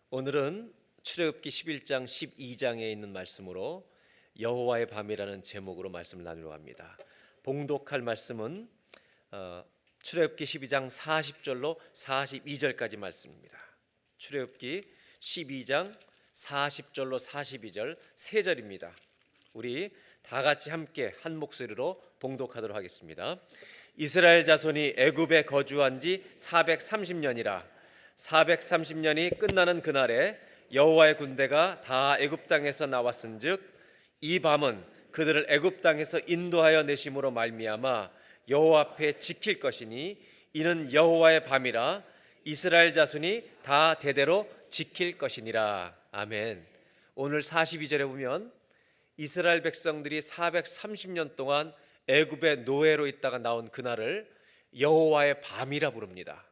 오늘은 출애굽기 11장 12장에 있는 말씀으로 여호와의 밤이라는 제목으로 말씀을 나누려고 합니다. 봉독할 말씀은 출애굽기 12장 40절로 42절까지 말씀입니다. 출애굽기 12장 40절로 42절 세 절입니다. 우리 다 같이 함께 한 목소리로 봉독하도록 하겠습니다. 이스라엘 자손이 애굽에 거주한 지 430년이라 430년이 끝나는 그날에 여호와의 군대가 다 애굽 땅에서 나왔은즉 이 밤은 그들을 애굽 땅에서 인도하여 내심으로 말미암아 여호와 앞에 지킬 것이니 이는 여호와의 밤이라 이스라엘 자손이 다 대대로 지킬 것이니라. 아멘. 오늘 42절에 보면 이스라엘 백성들이 430년 동안 애굽의 노예로 있다가 나온 그날을 여호와의 밤이라 부릅니다.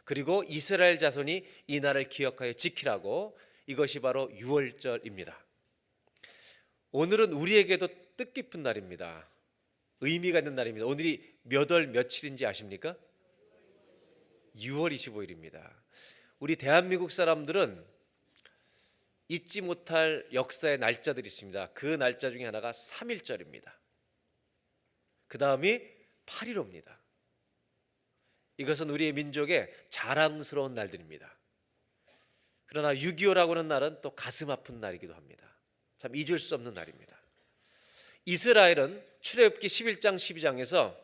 그리고 이스라엘 자손이 이 날을 기억하여 지키라고, 이것이 바로 유월절입니다. 오늘은 우리에게도 뜻깊은 날입니다. 의미가 있는 날입니다. 오늘이 몇 월 며칠인지 아십니까? 6월 25일입니다. 우리 대한민국 사람들은 잊지 못할 역사의 날짜들이 있습니다. 그 날짜 중에 하나가 3.1절입니다. 그 다음이 8.15입니다. 이것은 우리의 민족의 자랑스러운 날들입니다. 그러나 6.25라고 하는 날은 또 가슴 아픈 날이기도 합니다. 참 잊을 수 없는 날입니다. 이스라엘은 출애굽기 11장 12장에서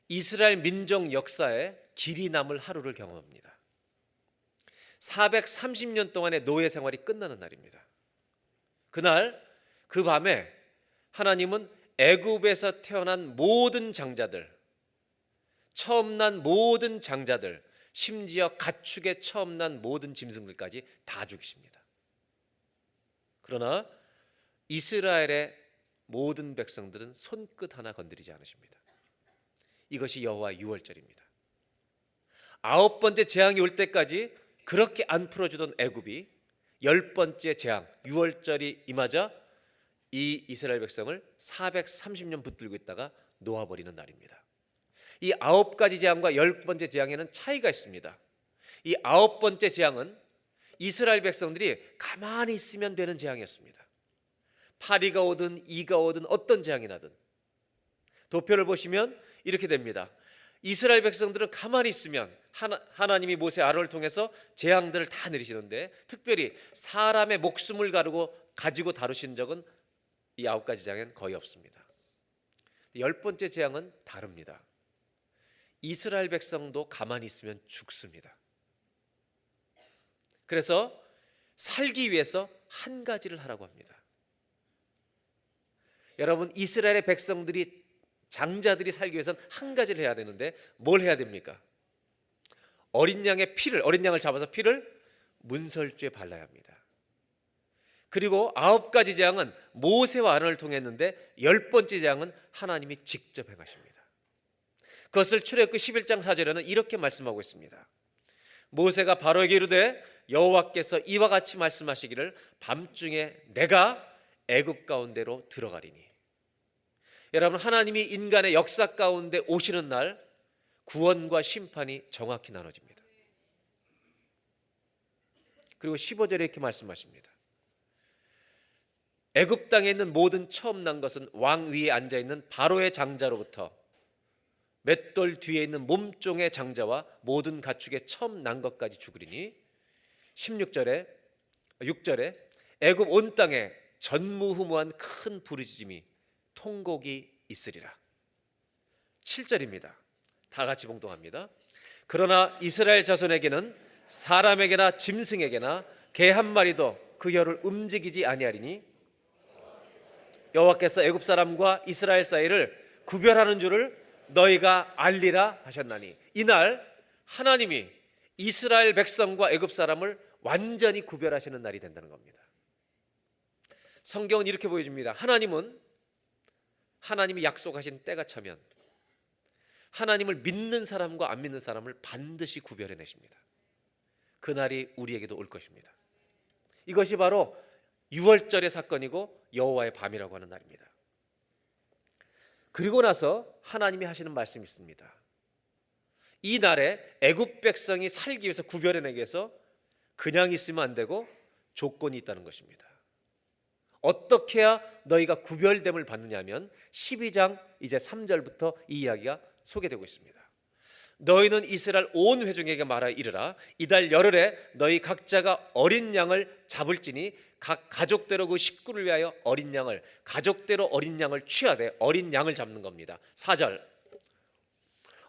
이스라엘 민족 역사에 길이 남을 하루를 경험합니다. 430년 동안의 노예 생활이 끝나는 날입니다. 그날 그 밤에 하나님은 애굽에서 태어난 모든 장자들, 처음 난 모든 장자들, 심지어 가축에 처음 난 모든 짐승들까지 다 죽이십니다. 그러나 이스라엘의 모든 백성들은 손끝 하나 건드리지 않으십니다. 이것이 여호와 유월절입니다. 9번째 재앙이 올 때까지 그렇게 안 풀어주던 애굽이 10번째 재앙 유월절이 임하자 이 이스라엘 백성을 430년 붙들고 있다가 놓아버리는 날입니다. 이 9가지 재앙과 10번째 재앙에는 차이가 있습니다. 이 9번째 재앙은 이스라엘 백성들이 가만히 있으면 되는 재앙이었습니다. 파리가 오든 이가 오든 어떤 재앙이 나든 도표를 보시면 이렇게 됩니다. 이스라엘 백성들은 가만히 있으면 하나님이 모세 아론을 통해서 재앙들을 다 내리시는데, 특별히 사람의 목숨을 가지고 다루신 적은 이 9가지 재앙은 거의 없습니다. 10번째 재앙은 다릅니다. 이스라엘 백성도 가만히 있으면 죽습니다. 그래서 살기 위해서 한 가지를 하라고 합니다. 여러분, 이스라엘의 백성들이, 장자들이 살기 위해서는 한 가지를 해야 되는데 뭘 해야 됩니까? 어린 양을 잡아서 피를 문설주에 발라야 합니다. 그리고 9가지 재앙은 모세와 아론을 통했는데 10번째 재앙은 하나님이 직접 행하십니다. 그것을 출애굽기 11장 4절에는 이렇게 말씀하고 있습니다. 모세가 바로에게 이르되 여호와께서 이와 같이 말씀하시기를 밤중에 내가 애굽 가운데로 들어가리니. 여러분, 하나님이 인간의 역사 가운데 오시는 날 구원과 심판이 정확히 나눠집니다. 그리고 15절에 이렇게 말씀하십니다. 애굽 땅에 있는 모든 처음 난 것은 왕 위에 앉아 있는 바로의 장자로부터 맷돌 뒤에 있는 몸종의 장자와 모든 가축의 처음 난 것까지 죽으리니. 6절에 애굽 온 땅에 전무후무한 큰 부르짖음이 통곡이 있으리라. 7절입니다. 다 같이 봉독합니다. 그러나 이스라엘 자손에게는 사람에게나 짐승에게나 개 한 마리도 그 혀를 움직이지 아니하리니 여호와께서 애굽 사람과 이스라엘 사이를 구별하는 줄을 너희가 알리라 하셨나니. 이날 하나님이 이스라엘 백성과 애굽 사람을 완전히 구별하시는 날이 된다는 겁니다. 성경은 이렇게 보여줍니다. 하나님이 약속하신 때가 차면 하나님을 믿는 사람과 안 믿는 사람을 반드시 구별해내십니다. 그날이 우리에게도 올 것입니다. 이것이 바로 유월절의 사건이고 여호와의 밤이라고 하는 날입니다. 그리고 나서 하나님이 하시는 말씀이 있습니다. 이 날에 애굽 백성이 살기 위해서, 구별해내기 위해서 그냥 있으면 안 되고 조건이 있다는 것입니다. 어떻게 해야 너희가 구별됨을 받느냐면 12장 이제 3절부터 이 이야기가 소개되고 있습니다. 너희는 이스라엘 온 회중에게 말하여 이르라. 이달 열흘에 너희 각자가 어린 양을 잡을지니 각 가족대로 그 식구를 위하여 어린 양을, 가족대로 어린 양을 취하되, 어린 양을 잡는 겁니다. 4절,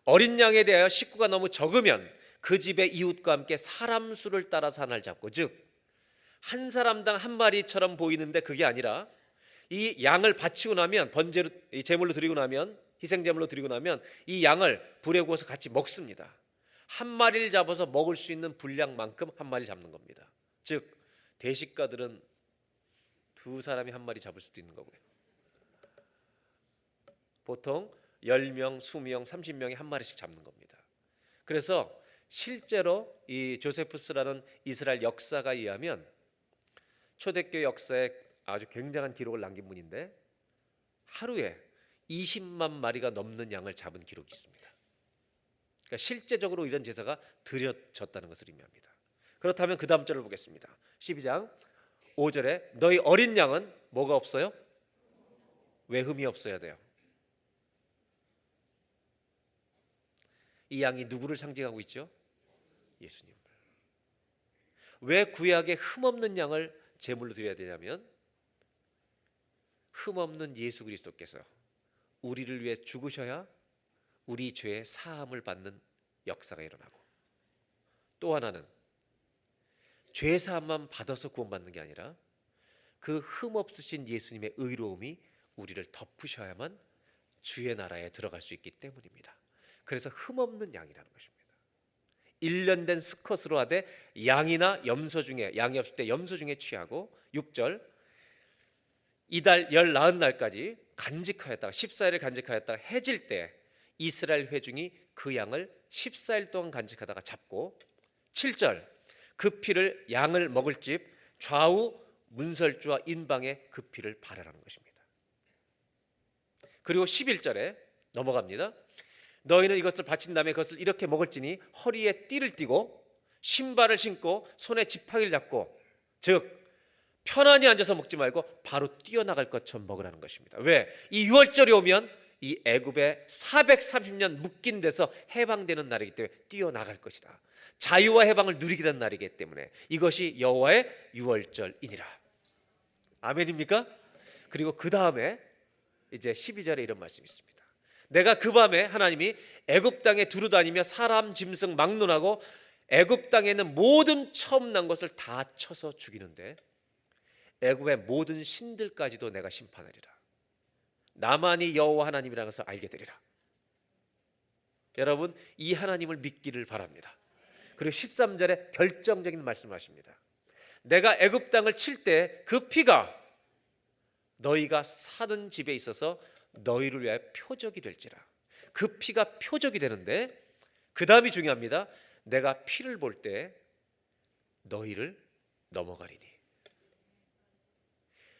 어린 양에 대하여 식구가 너무 적으면 그 집의 이웃과 함께 사람 수를 따라서 하나를 잡고, 즉 한 사람당 한 마리처럼 보이는데 그게 아니라 이 양을 바치고 나면, 번제로 제물로 드리고 나면, 희생제물로 드리고 나면 이 양을 불에 구워서 같이 먹습니다. 한 마리를 잡아서 먹을 수 있는 분량만큼 한 마리 잡는 겁니다. 즉 대식가들은 두 사람이 한 마리 잡을 수도 있는 거고요. 보통 10명, 20명, 30명이 한 마리씩 잡는 겁니다. 그래서 실제로 이 조세푸스라는 이스라엘 역사가에 의하면 초대교회 역사에 아주 굉장한 기록을 남긴 분인데 하루에 20만 마리가 넘는 양을 잡은 기록이 있습니다. 그러니까 실제적으로 이런 제사가 드려졌다는 것을 의미합니다. 그렇다면 그 다음 절을 보겠습니다. 12장 5절에 너희 어린 양은 뭐가 없어요? 외흠이 없어야 돼요. 이 양이 누구를 상징하고 있죠? 예수님을. 왜 구약에 흠없는 양을 제물로 드려야 되냐면 흠없는 예수 그리스도께서 우리를 위해 죽으셔야 우리 죄의 사함을 받는 역사가 일어나고, 또 하나는 죄 사함만 받아서 구원받는 게 아니라 그 흠없으신 예수님의 의로움이 우리를 덮으셔야만 주의 나라에 들어갈 수 있기 때문입니다. 그래서 흠없는 양이라는 것입니다. 1년 된 수컷으로 하되 양이나 염소 중에, 양이 없을 때 염소 중에 취하고, 6절 이달 열 나흔 날까지 간직하였다가 14일을 간직하였다가 해질 때 이스라엘 회중이 그 양을 14일 동안 간직하다가 잡고, 7절 그 피를 양을 먹을 집 좌우 문설주와 인방에 그 피를 바르라는 것입니다. 그리고 11절에 넘어갑니다. 너희는 이것을 바친 다음에 그것을 이렇게 먹을지니 허리에 띠를 띠고 신발을 신고 손에 지팡이를 잡고, 즉 편안히 앉아서 먹지 말고 바로 뛰어나갈 것처럼 먹으라는 것입니다. 왜? 이 6월절이 오면 이 애굽에 430년 묶인 데서 해방되는 날이기 때문에 뛰어나갈 것이다. 자유와 해방을 누리게 된 날이기 때문에 이것이 여호와의 6월절이니라. 아멘입니까? 그리고 그 다음에 이제 12절에 이런 말씀이 있습니다. 내가 그 밤에 하나님이 애굽 땅에 두루 다니며 사람 짐승 막론하고 애굽 땅에 있는 모든 처음 난 것을 다 쳐서 죽이는데 애굽의 모든 신들까지도 내가 심판하리라. 나만이 여호와 하나님이라는 것을 알게 되리라. 여러분, 이 하나님을 믿기를 바랍니다. 그리고 13절에 결정적인 말씀을 하십니다. 내가 애굽 땅을 칠 때 그 피가 너희가 사는 집에 있어서 너희를 위하여 표적이 될지라. 그 피가 표적이 되는데 그 다음이 중요합니다. 내가 피를 볼 때 너희를 넘어가리니.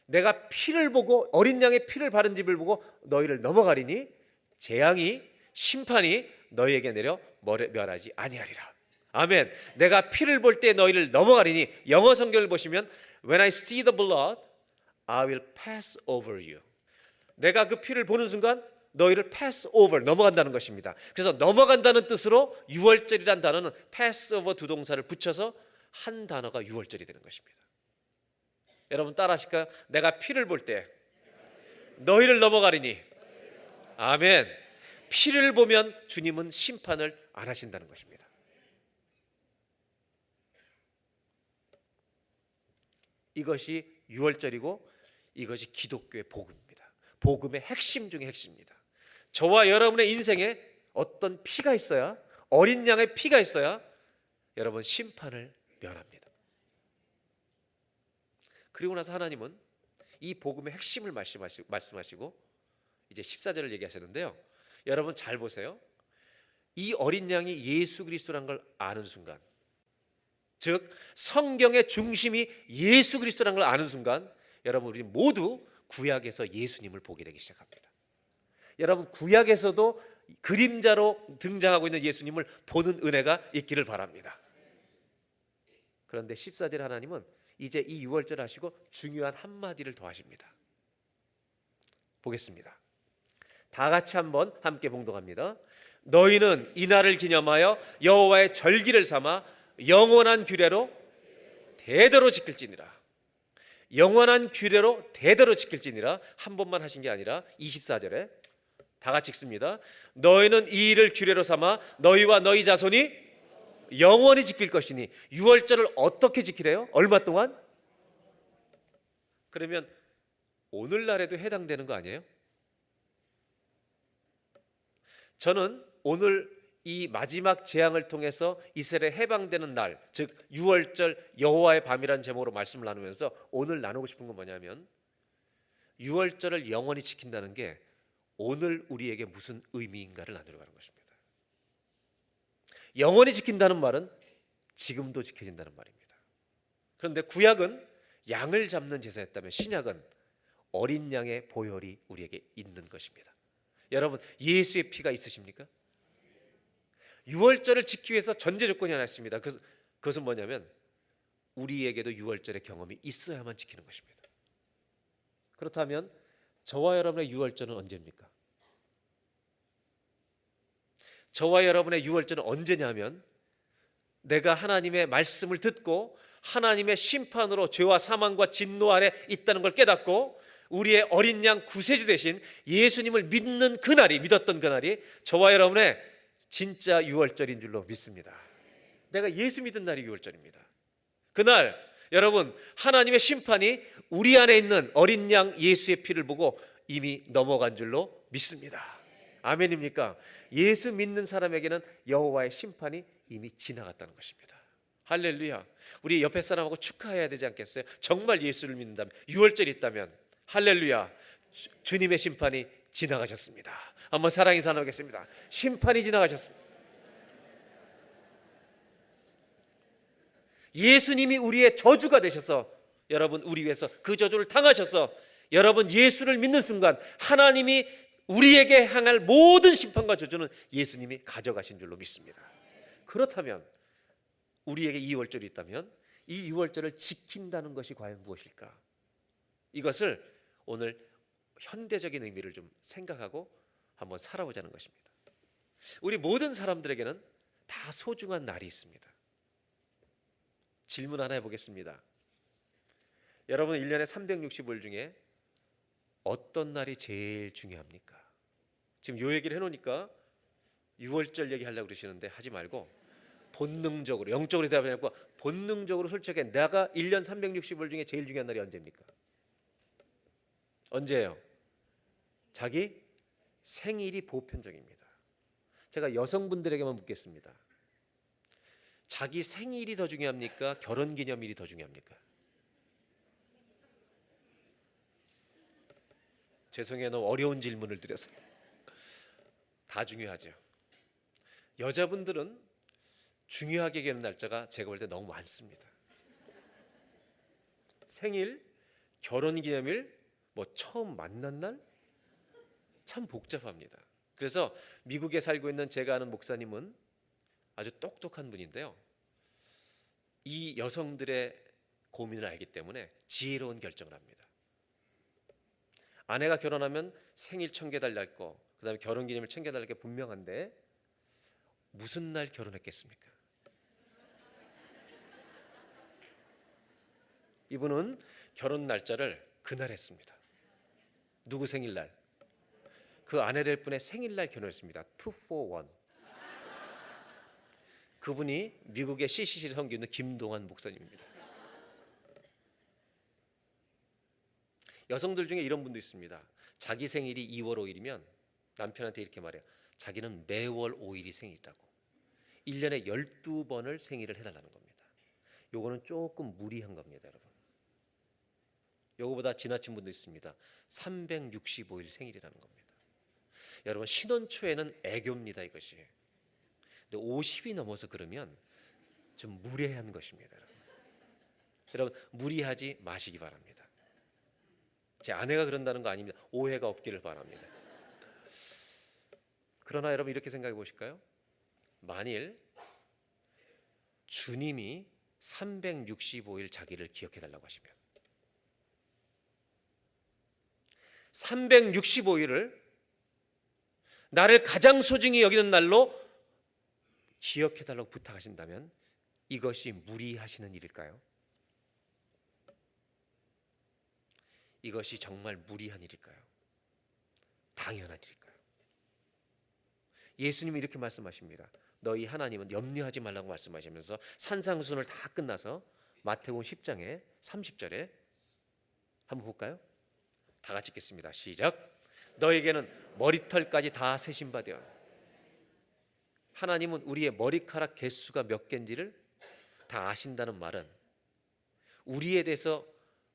내가 피를 보고, 어린 양의 피를 바른 집을 보고 너희를 넘어가리니 재앙이, 심판이 너희에게 내려 멸하지 아니하리라. 아멘. 내가 피를 볼 때 너희를 넘어가리니, 영어 성경을 보시면 When I see the blood, I will pass over you. 내가 그 피를 보는 순간 너희를 pass over, 넘어간다는 것입니다. 그래서 넘어간다는 뜻으로 유월절이란 단어는 pass over 두 동사를 붙여서 한 단어가 유월절이 되는 것입니다. 여러분 따라 하실까요? 내가 피를 볼 때 너희를 넘어가리니. 아멘. 피를 보면 주님은 심판을 안 하신다는 것입니다. 이것이 유월절이고 이것이 기독교의 복음입니다. 복음의 핵심 중의 핵심입니다. 저와 여러분의 인생에 어떤 피가 있어야, 어린 양의 피가 있어야 여러분 심판을 면합니다. 그리고 나서 하나님은 이 복음의 핵심을 말씀하시고 이제 14절을 얘기하셨는데요. 여러분 잘 보세요. 이 어린 양이 예수 그리스도라는 걸 아는 순간, 즉 성경의 중심이 예수 그리스도라는 걸 아는 순간, 여러분 우리 모두 구약에서 예수님을 보게 되기 시작합니다. 여러분 구약에서도 그림자로 등장하고 있는 예수님을 보는 은혜가 있기를 바랍니다. 그런데 14절 하나님은 이제 이 유월절 하시고 중요한 한마디를 더 하십니다. 보겠습니다. 다 같이 한번 함께 봉독합니다. 너희는 이 날을 기념하여 여호와의 절기를 삼아 영원한 규례로 대대로 지킬지니라. 영원한 규례로 대대로 지킬지니라. 한 번만 하신 게 아니라 24절에 다 같이 읽습니다. 너희는 이 일을 규례로 삼아 너희와 너희 자손이 영원히 지킬 것이니. 유월절을 어떻게 지키래요? 얼마 동안? 그러면 오늘날에도 해당되는 거 아니에요? 저는 오늘 이 마지막 재앙을 통해서 이스라엘 해방되는 날, 즉 유월절 여호와의 밤이라는 제목으로 말씀을 나누면서 오늘 나누고 싶은 건 뭐냐면, 유월절을 영원히 지킨다는 게 오늘 우리에게 무슨 의미인가를 나누려고 하는 것입니다. 영원히 지킨다는 말은 지금도 지켜진다는 말입니다. 그런데 구약은 양을 잡는 제사였다면 신약은 어린 양의 보혈이 우리에게 있는 것입니다. 여러분, 예수의 피가 있으십니까? 유월절을 지키기 위해서 전제 조건이 하나 있습니다. 그것은 뭐냐면 우리에게도 유월절의 경험이 있어야만 지키는 것입니다. 그렇다면 저와 여러분의 유월절은 언제입니까? 저와 여러분의 유월절은 언제냐면 내가 하나님의 말씀을 듣고 하나님의 심판으로 죄와 사망과 진노 아래 있다는 걸 깨닫고 우리의 어린 양 구세주 되신 예수님을 믿는 그날이, 믿었던 그날이 저와 여러분의 진짜 유월절인 줄로 믿습니다. 내가 예수 믿은 날이 유월절입니다. 그날 여러분, 하나님의 심판이 우리 안에 있는 어린 양 예수의 피를 보고 이미 넘어간 줄로 믿습니다. 아멘입니까? 예수 믿는 사람에게는 여호와의 심판이 이미 지나갔다는 것입니다. 할렐루야. 우리 옆에 사람하고 축하해야 되지 않겠어요? 정말 예수를 믿는다면, 유월절이 있다면. 할렐루야. 주님의 심판이 지나가셨습니다. 한번 사랑의 인사 나누겠습니다. 심판이 지나가셨습니다. 예수님이 우리의 저주가 되셔서 여러분, 우리 위해서 그 저주를 당하셔서 여러분, 예수를 믿는 순간 하나님이 우리에게 향할 모든 심판과 저주는 예수님이 가져가신 줄로 믿습니다. 그렇다면 우리에게 이 유월절이 있다면 이 유월절을 지킨다는 것이 과연 무엇일까? 이것을 오늘 현대적인 의미를 좀 생각하고 한번 살아보자는 것입니다. 우리 모든 사람들에게는 다 소중한 날이 있습니다. 질문 하나 해보겠습니다. 여러분, 1년에 365일 중에 어떤 날이 제일 중요합니까? 지금 요 얘기를 해놓으니까 유월절 얘기하려고 그러시는데 하지 말고 본능적으로, 영적으로 대답하지 말고 본능적으로 솔직하게 내가 1년 365일 중에 제일 중요한 날이 언제입니까? 언제예요? 자기 생일이 보편적입니다. 제가 여성분들에게만 묻겠습니다. 자기 생일이 더 중요합니까? 결혼기념일이 더 중요합니까? 죄송해요, 너무 어려운 질문을 드려서. 다 중요하죠. 여자분들은 중요하게 여기는 날짜가 제가 볼 때 너무 많습니다. 생일, 결혼기념일, 뭐 처음 만난 날, 참 복잡합니다. 그래서 미국에 살고 있는 제가 아는 목사님은 아주 똑똑한 분인데요, 이 여성들의 고민을 알기 때문에 지혜로운 결정을 합니다. 아내가 결혼하면 생일 챙겨달랄 거, 그 다음에 결혼기념일 챙겨달랄 게 분명한데 무슨 날 결혼했겠습니까? 이분은 결혼 날짜를 그날 했습니다. 누구 생일날? 그 아내 될 분의 생일날 결혼했습니다. 241. 그분이 미국의 CCC를 섬기는 김동환 목사님입니다. 여성들 중에 이런 분도 있습니다. 자기 생일이 2월 5일이면 남편한테 이렇게 말해요. 자기는 매월 5일이 생일이라고. 1년에 12번을 생일을 해달라는 겁니다. 요거는 조금 무리한 겁니다, 여러분. 요거보다 지나친 분도 있습니다. 365일 생일이라는 겁니다. 여러분, 신혼 초에는 애교입니다, 이것이. 근데 50이 넘어서 그러면 좀 무례한 것입니다, 여러분. 여러분, 무리하지 마시기 바랍니다. 제 아내가 그런다는 거 아닙니다. 오해가 없기를 바랍니다. 그러나 여러분, 이렇게 생각해 보실까요? 만일 주님이 365일 자기를 기억해 달라고 하시면 365일을 나를 가장 소중히 여기는 날로 기억해 달라고 부탁하신다면 이것이 무리하시는 일일까요? 이것이 정말 무리한 일일까요? 당연한 일일까요? 예수님이 이렇게 말씀하십니다. 너희 하나님은 염려하지 말라고 말씀하시면서 산상수훈을 다 끝나서 마태복음 10장에 30절에 한번 볼까요? 다 같이 읽겠습니다. 시작. 너에게는 머리털까지 다 세신 바 되어. 하나님은 우리의 머리카락 개수가 몇 개인지를 다 아신다는 말은 우리에 대해서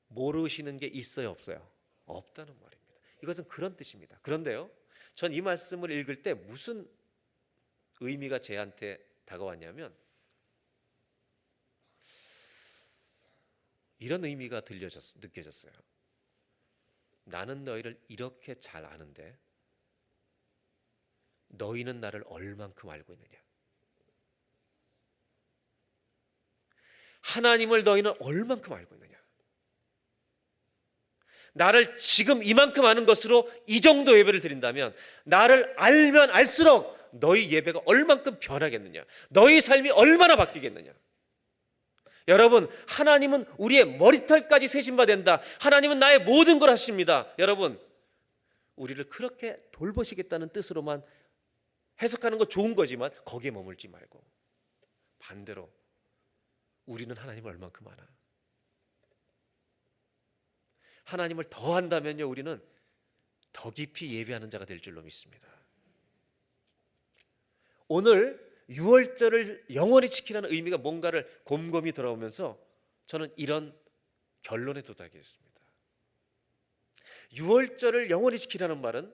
모르시는 게 있어요, 없어요? 없다는 말입니다. 이것은 그런 뜻입니다. 그런데요, 전 이 말씀을 읽을 때 무슨 의미가 제한테 다가왔냐면 이런 의미가 느껴졌어요. 나는 너희를 이렇게 잘 아는데 너희는 나를 얼만큼 알고 있느냐? 하나님을 너희는 얼만큼 알고 있느냐? 나를 지금 이만큼 아는 것으로 이 정도 예배를 드린다면 나를 알면 알수록 너희 예배가 얼만큼 변하겠느냐? 너희 삶이 얼마나 바뀌겠느냐? 여러분, 하나님은 우리의 머리털까지 세신 바 된다. 하나님은 나의 모든 걸 하십니다. 여러분, 우리를 그렇게 돌보시겠다는 뜻으로만 해석하는 거 좋은 거지만 거기에 머물지 말고 반대로 우리는 하나님을 얼만큼 아나? 하나님을 더 한다면요, 우리는 더 깊이 예배하는 자가 될 줄로 믿습니다. 오늘 유월절을 영원히 지키라는 의미가 뭔가를 곰곰이 돌아오면서 저는 이런 결론에 도달했습니다. 유월절을 영원히 지키라는 말은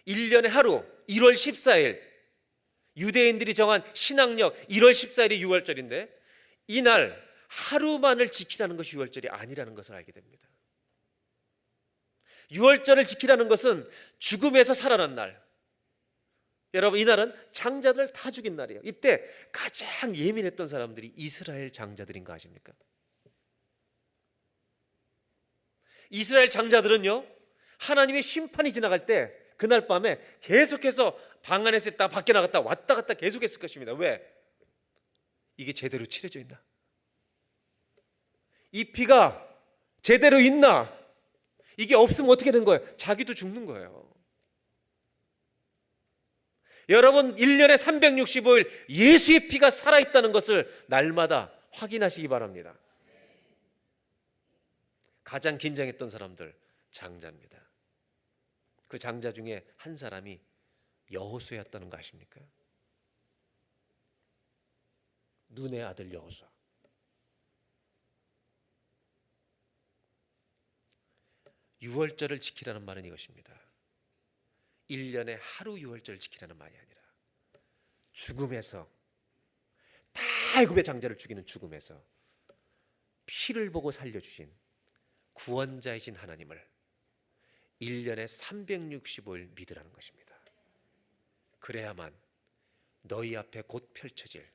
1년에 하루 1월 14일 유대인들이 정한 신학력 1월 14일이 유월절인데 이날 하루만을 지키라는 것이 유월절이 아니라는 것을 알게 됩니다. 유월절을 지키라는 것은 죽음에서 살아난 날. 여러분, 이날은 장자들 다 죽인 날이에요. 이때 가장 예민했던 사람들이 이스라엘 장자들인 거 아십니까? 이스라엘 장자들은요, 하나님의 심판이 지나갈 때 그날 밤에 계속해서 방 안에서 있다가 밖에 나갔다 왔다 갔다 계속했을 것입니다. 왜? 이게 제대로 칠해져 있나? 이 피가 제대로 있나? 이게 없으면 어떻게 된 거예요? 자기도 죽는 거예요. 여러분, 1년에 365일 예수의 피가 살아있다는 것을 날마다 확인하시기 바랍니다. 가장 긴장했던 사람들 장자입니다. 그 장자 중에 한 사람이 여호수아였다는 거 아십니까? 눈의 아들 여호수아. 유월절을 지키라는 말은 이것입니다. 1년에 하루 유월절을 지키라는 말이 아니라 죽음에서, 다 애굽의 장자를 죽이는 죽음에서 피를 보고 살려주신 구원자이신 하나님을 1년에 365일 믿으라는 것입니다. 그래야만 너희 앞에 곧 펼쳐질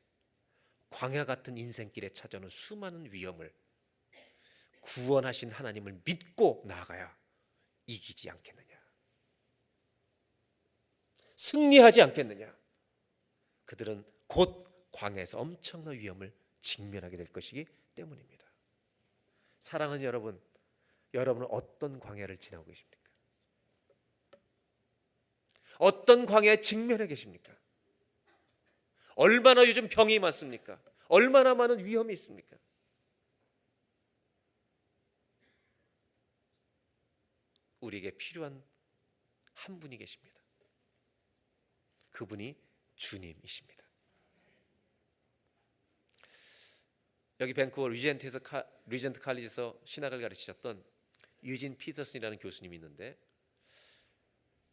광야 같은 인생길에 찾아오는 수많은 위험을 구원하신 하나님을 믿고 나아가야 이기지 않겠느냐, 승리하지 않겠느냐. 그들은 곧 광야에서 엄청난 위험을 직면하게 될 것이기 때문입니다. 사랑하는 여러분, 여러분은 어떤 광야를 지나고 계십니까? 어떤 광야에 직면해 계십니까? 얼마나 요즘 병이 많습니까? 얼마나 많은 위험이 있습니까? 우리에게 필요한 한 분이 계십니다. 그분이 주님이십니다. 여기 밴쿠버 리젠트 칼리지에서 신학을 가르치셨던 유진 피터슨이라는 교수님이 있는데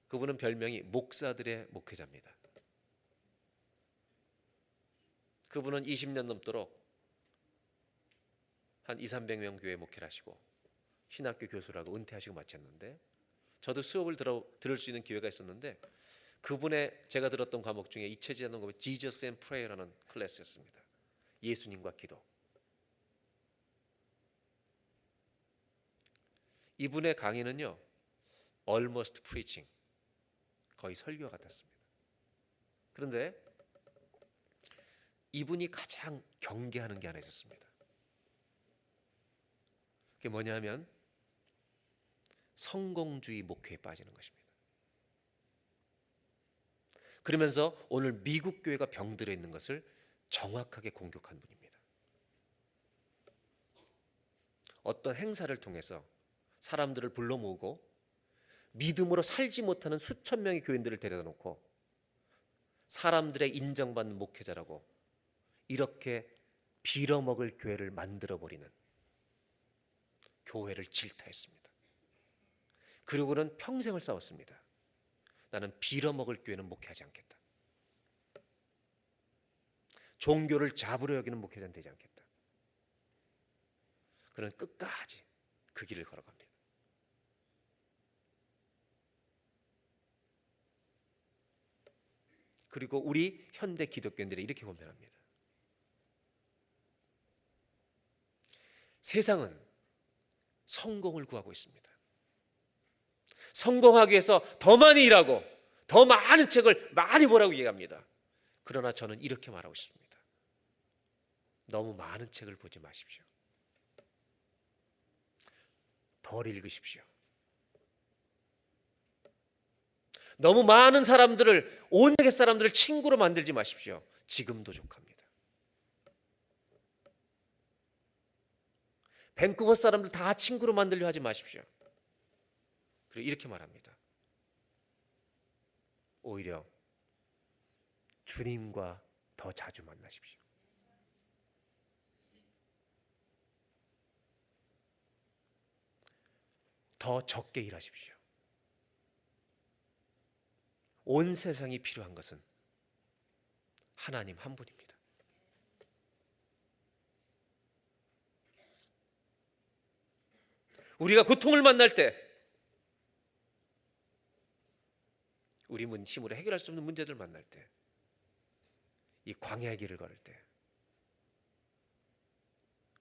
그분은 별명이 목사들의 목회자입니다. 그분은 20년 넘도록 한 200~300명 교회 목회를 하시고 신학교 교수라고 은퇴하시고 마쳤는데 저도 수업을 들을 수 있는 기회가 있었는데 그분의 제가 들었던 과목 중에 잊혀지지 않는 과목이 Jesus and Prayer라는 클래스였습니다. 예수님과 기도. 이분의 강의는요, almost preaching, 거의 설교와 같았습니다. 그런데 이분이 가장 경계하는 게 하나 있었습니다. 그게 뭐냐면 성공주의 목회에 빠지는 것입니다. 그러면서 오늘 미국 교회가 병들어 있는 것을 정확하게 공격한 분입니다. 어떤 행사를 통해서 사람들을 불러 모으고 믿음으로 살지 못하는 수천 명의 교인들을 데려다 놓고 사람들의 인정받는 목회자라고 이렇게 빌어먹을 교회를 만들어버리는, 교회를 질타했습니다. 그리고는 평생을 싸웠습니다. 나는 빌어먹을 교회는 목회하지 않겠다. 종교를 잡으려 여기는 목회자는 되지 않겠다. 그는 끝까지 그 길을 걸어갑니다. 그리고 우리 현대 기독교인들이 이렇게 고민합니다. 세상은 성공을 구하고 있습니다. 성공하기 위해서 더 많이 일하고 더 많은 책을 많이 보라고 얘기합니다. 그러나 저는 이렇게 말하고 싶습니다. 너무 많은 책을 보지 마십시오. 덜 읽으십시오. 너무 많은 사람들을, 온 세계 사람들을 친구로 만들지 마십시오. 지금도 족합니다. 밴쿠버 사람들 다 친구로 만들려 하지 마십시오. 그리고 이렇게 말합니다. 오히려 주님과 더 자주 만나십시오. 더 적게 일하십시오. 온 세상이 필요한 것은 하나님 한 분입니다. 우리가 고통을 만날 때, 우리 힘으로 해결할 수 없는 문제들을 만날 때, 이 광야의 길을 걸을 때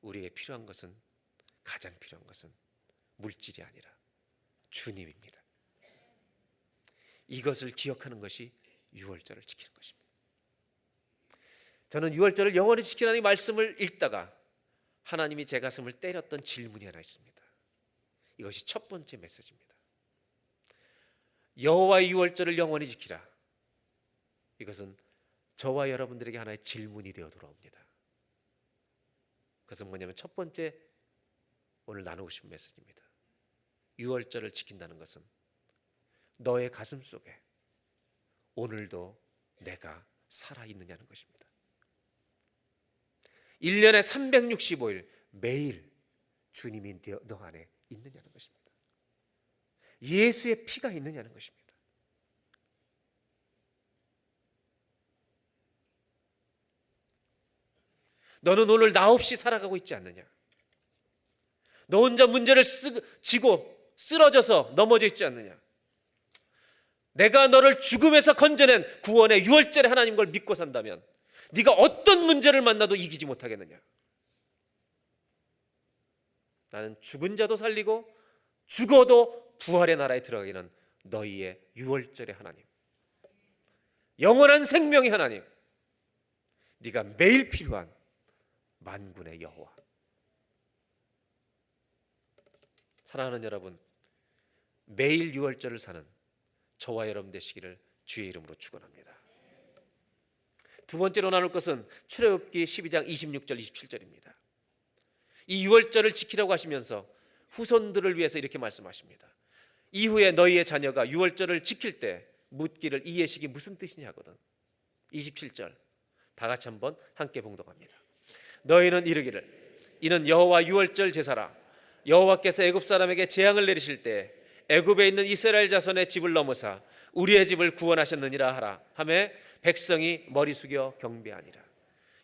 우리에게 필요한 것은, 가장 필요한 것은 물질이 아니라 주님입니다. 이것을 기억하는 것이 유월절을 지키는 것입니다. 저는 유월절을 영원히 지키라는 이 말씀을 읽다가 하나님이 제 가슴을 때렸던 질문이 하나 있습니다. 이것이 첫 번째 메시지입니다. 여호와의 유월절을 영원히 지키라. 이것은 저와 여러분들에게 하나의 질문이 되어 돌아옵니다. 그것은 뭐냐면 첫 번째 오늘 나누고 싶은 메시지입니다. 유월절을 지킨다는 것은 너의 가슴 속에 오늘도 내가 살아있느냐는 것입니다. 1년에 365일 매일 주님이 너 안에 있느냐는 것입니다. 예수의 피가 있느냐는 것입니다. 너는 오늘 나 없이 살아가고 있지 않느냐? 너 혼자 문제를 지고 쓰러져서 넘어져 있지 않느냐? 내가 너를 죽음에서 건져낸 구원의 유월절의 하나님 걸 믿고 산다면 네가 어떤 문제를 만나도 이기지 못하겠느냐? 나는 죽은 자도 살리고 죽어도 부활의 나라에 들어가기는 너희의 유월절의 하나님, 영원한 생명의 하나님, 네가 매일 필요한 만군의 여호와. 사랑하는 여러분, 매일 유월절을 사는 저와 여러분 되시기를 주의 이름으로 축원합니다. 두 번째로 나눌 것은 출애굽기 12장 26절 27절입니다. 이 유월절을 지키라고 하시면서 후손들을 위해서 이렇게 말씀하십니다. 이후에 너희의 자녀가 유월절을 지킬 때 묻기를 이 예식이 무슨 뜻이냐 하거든. 27절 다 같이 한번 함께 봉독합니다. 너희는 이르기를 이는 여호와 유월절 제사라. 여호와께서 애굽 사람에게 재앙을 내리실 때 애굽에 있는 이스라엘 자손의 집을 넘어사 우리의 집을 구원하셨느니라 하라 하매 백성이 머리 숙여 경배하니라.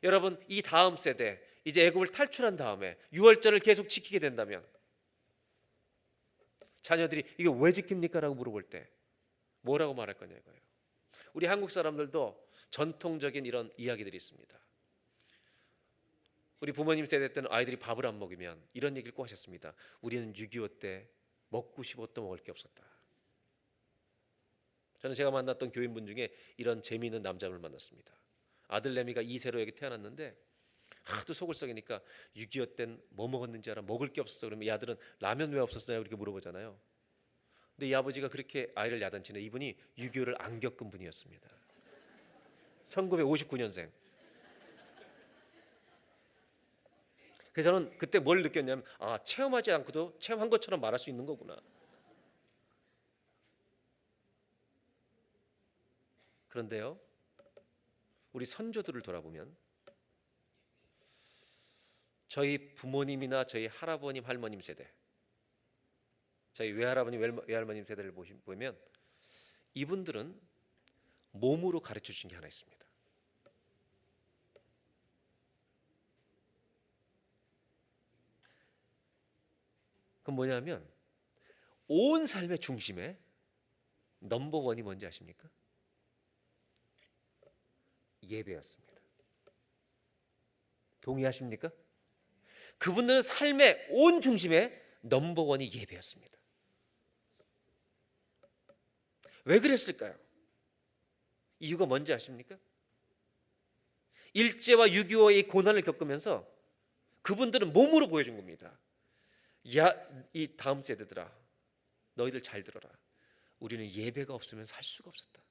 여러분, 이 다음 세대 이제 애굽을 탈출한 다음에 유월절을 계속 지키게 된다면 자녀들이 이게 왜 지킵니까? 라고 물어볼 때 뭐라고 말할 거냐 이거예요. 우리 한국 사람들도 전통적인 이런 이야기들이 있습니다. 우리 부모님 세대 때는 아이들이 밥을 안 먹으면 이런 얘기를 꼭 하셨습니다. 우리는 6.25 때 먹고 싶어도 먹을 게 없었다. 저는 제가 만났던 교인분 중에 이런 재미있는 남자를 만났습니다. 아들 레미가 2세로 여기 태어났는데 하도 속을 썩이니까 6.25 땐 뭐 먹었는지 알아? 먹을 게 없었어. 그러면 이 아들은 라면 왜 없었어요? 이렇게 물어보잖아요. 근데 이 아버지가 그렇게 아이를 야단치네. 이분이 6.25를 안 겪은 분이었습니다. 1959년생. 그래서 저는 그때 뭘 느꼈냐면 체험하지 않고도 체험한 것처럼 말할 수 있는 거구나. 그런데요, 우리 선조들을 돌아보면 저희 부모님이나 저희 할아버님, 할머님 세대, 저희 외할아버님, 외할머님 세대를 보면 이분들은 몸으로 가르쳐 주신 게 하나 있습니다. 그건 뭐냐면 온 삶의 중심에 넘버원이 뭔지 아십니까? 예배였습니다. 동의하십니까? 그분들은 삶의 온 중심에 넘버원이 예배였습니다. 왜 그랬을까요? 이유가 뭔지 아십니까? 일제와 6.25의 고난을 겪으면서 그분들은 몸으로 보여준 겁니다. 야, 이 다음 세대들아, 너희들 잘 들어라. 우리는 예배가 없으면 살 수가 없었다.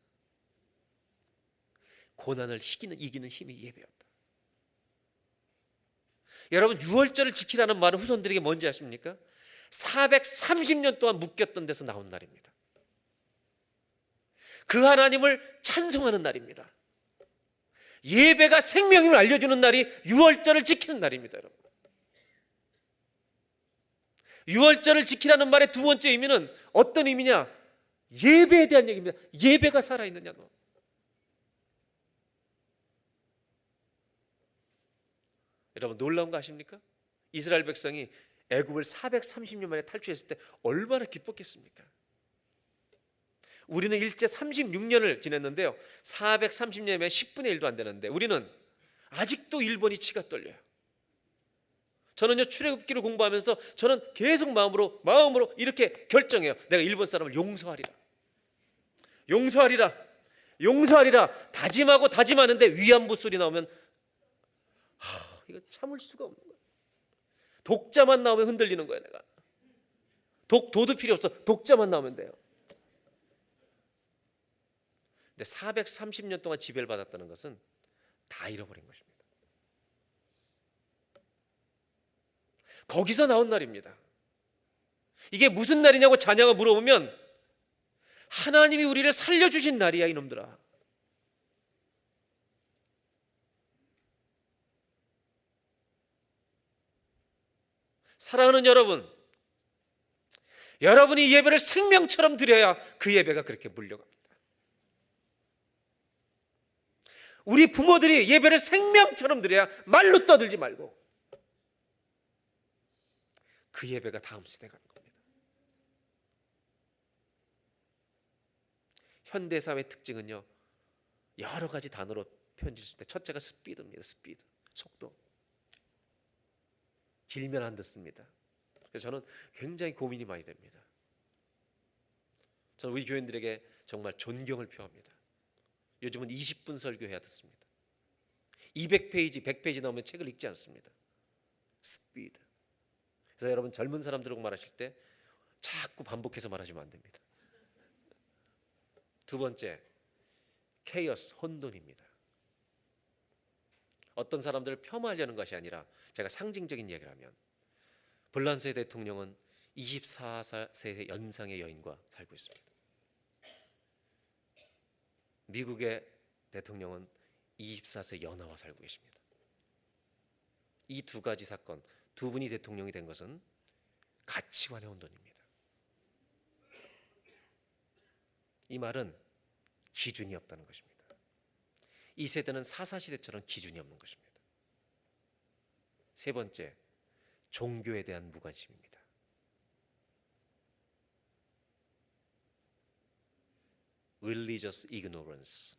고난을 이기는 힘이 예배였다. 여러분, 유월절을 지키라는 말은 후손들에게 뭔지 아십니까? 430년 동안 묶였던 데서 나온 날입니다. 그 하나님을 찬송하는 날입니다. 예배가 생명임을 알려주는 날이 유월절을 지키는 날입니다. 여러분, 유월절을 지키라는 말의 두 번째 의미는 어떤 의미냐? 예배에 대한 얘기입니다. 예배가 살아있느냐 너. 여러분, 놀라운 거 아십니까? 이스라엘 백성이 애굽을 430년 만에 탈출했을 때 얼마나 기뻤겠습니까? 우리는 일제 36년을 지냈는데요, 430년이면 10분의 1도 안 되는데 우리는 아직도 일본이 치가 떨려요. 저는요, 출애굽기를 공부하면서 저는 계속 마음으로 이렇게 결정해요. 내가 일본 사람을 용서하리라, 용서하리라, 용서하리라 다짐하고 다짐하는데 위안부 소리 나오면 이거 참을 수가 없는 거야. 독자만 나오면 흔들리는 거야. 내가 도도 필요 없어. 독자만 나오면 돼요. 근데 430년 동안 지배를 받았다는 것은 다 잃어버린 것입니다. 거기서 나온 날입니다. 이게 무슨 날이냐고 자녀가 물어보면 하나님이 우리를 살려주신 날이야 이놈들아. 사랑하는 여러분, 여러분이 예배를 생명처럼 드려야 그 예배가 그렇게 물려갑니다. 우리 부모들이 예배를 생명처럼 드려야 말로 떠들지 말고 그 예배가 다음 세대에 가는 겁니다. 현대사회의 특징은요, 여러 가지 단어로 표현될 수 있는데 첫째가 스피드입니다. 스피드, 속도. 길면 안 듣습니다. 그래서 저는 굉장히 고민이 많이 됩니다. 저는 우리 교인들에게 정말 존경을 표합니다. 요즘은 20분 설교해야 듣습니다. 200페이지, 100페이지 나오면 책을 읽지 않습니다. 스피드. 그래서 여러분, 젊은 사람들하고 말하실 때 자꾸 반복해서 말하시면 안 됩니다. 두 번째, 케이오스, 혼돈입니다. 어떤 사람들을 폄하하려는 것이 아니라 제가 상징적인 이야기를 하면 볼란세 대통령은 24세 연상의 여인과 살고 있습니다. 미국의 대통령은 24세 연하와 살고 계십니다. 이 두 가지 사건, 두 분이 대통령이 된 것은 가치관의 혼돈입니다. 이 말은 기준이 없다는 것입니다. 이 세대는 사사시대처럼 기준이 없는 것입니다. 세 번째, 종교에 대한 무관심입니다. Religious ignorance,